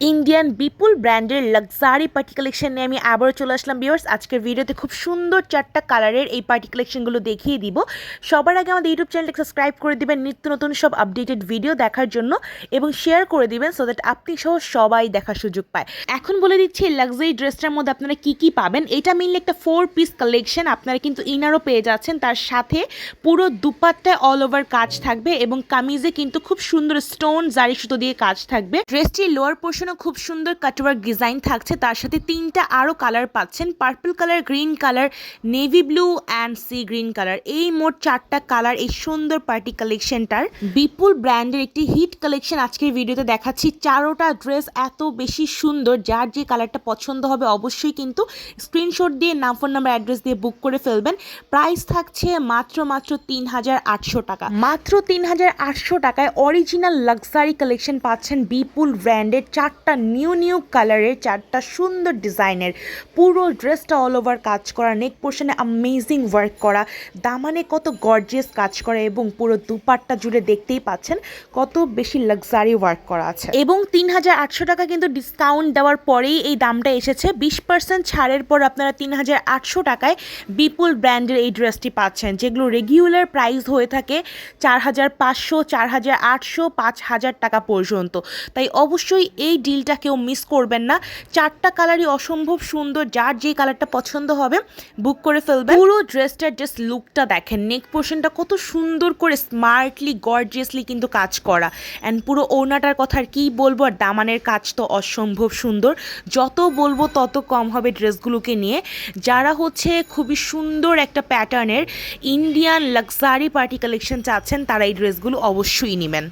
Indian বিপুল ব্র্যান্ডের luxury party collection নিয়ে আমি আবারও চলে আসলাম ভিউয়ার্স। আজকের ভিডিওতে খুব সুন্দর 4টা কালারের এই পার্টি কালেকশনগুলো দেখিয়ে দিব। সবার আগে আমাদের ইউটিউব চ্যানেলটাকে সাবস্ক্রাইব করে দিবেন নিত্য নতুন সব আপডেটেড ভিডিও দেখার জন্য এবং শেয়ার করে দিবেন সো দ্যাট আপনি সহ সবাই দেখার সুযোগ পায়। এখন বলে দিচ্ছি লাক্সারি ড্রেসটার মধ্যে আপনারা কি কি পাবেন। এটা মিললে একটা 4 পিস কালেকশন, আপনারা কিন্তু ইনারও পেয়ে যাচ্ছেন, তার সাথে পুরো দুপাট্টায় অল ওভার কাজ থাকবে এবং কামিজে কিন্তু খুব সুন্দর স্টোন জারি সুতো দিয়ে কাজ থাকবে। ড্রেসটির লোয়ার পোর্শন খুব সুন্দর কাটওয়ার্ক ডিজাইন থাকছে, তার সাথে 3টা আরো কালার পাচ্ছেন, purple colour, green colour, navy blue and sea green colour. এই মোট 4টা কালার এই সুন্দর পার্টি কালেকশনটার। বিপুল ব্র্যান্ডের একটি হিট কালেকশন আজকের ভিডিওতে দেখাচ্ছি। 4টা ড্রেস এত বেশি সুন্দর, যার যে কালারটা পছন্দ হবে অবশ্যই কিন্তু স্ক্রিনশট দিয়ে নাম, ফোন নাম্বার, অ্যাড্রেস দিয়ে বুক করে ফেলবেন। প্রাইস থাকছে মাত্র 3,800 টাকা। মাত্র 3,800 টাকায় অরিজিনাল লাক্সারি কালেকশন পাচ্ছেন বিপুল ব্র্যান্ডের 4টা নিউ কালারের, 4টা সুন্দর ডিজাইনের। পুরো ড্রেসটা অল ওভার কাজ করা, নেক পোর্শনে অ্যামেজিং ওয়ার্ক করা, দামানে কত গর্জিয়াস কাজ করা এবং পুরো দুপাট্টা জুড়ে দেখতেই পাচ্ছেন কত বেশি লাক্সারি ওয়ার্ক করা আছে। এবং 3,800 টাকা কিন্তু ডিসকাউন্ট দেওয়ার পরেই এই দামটা এসেছে। 20% ছাড়ের পর আপনারা 3,800 টাকায় বিপুল ব্র্যান্ডের এই ড্রেসটি পাচ্ছেন, যেগুলো রেগুলার প্রাইস হয়ে থাকে 4,500, 4,800, 5,000 টাকা পর্যন্ত। তাই অবশ্যই এই ডিলটা কেউ মিস করবেন না। 4টা কালারই অসম্ভব সুন্দর, যার যে কালারটা পছন্দ হবে বুক করে ফেলবেন। পুরো ড্রেসটার জাস্ট লুকটা দেখেন, নেক পোর্শনটা কত সুন্দর করে স্মার্টলি গর্জিয়াসলি কিন্তু কাজ করা, অ্যান্ড পুরো ওড়নাটার কথা আর কি বলবো, আর দামানের কাজ তো অসম্ভব সুন্দর। যত বলবো তত কম হবে ড্রেসগুলোকে নিয়ে। যারা হচ্ছে খুবই সুন্দর একটা প্যাটার্নের ইন্ডিয়ান লাক্সারি পার্টি কালেকশন চাচ্ছেন, তারা এই ড্রেসগুলো অবশ্যই নেবেন।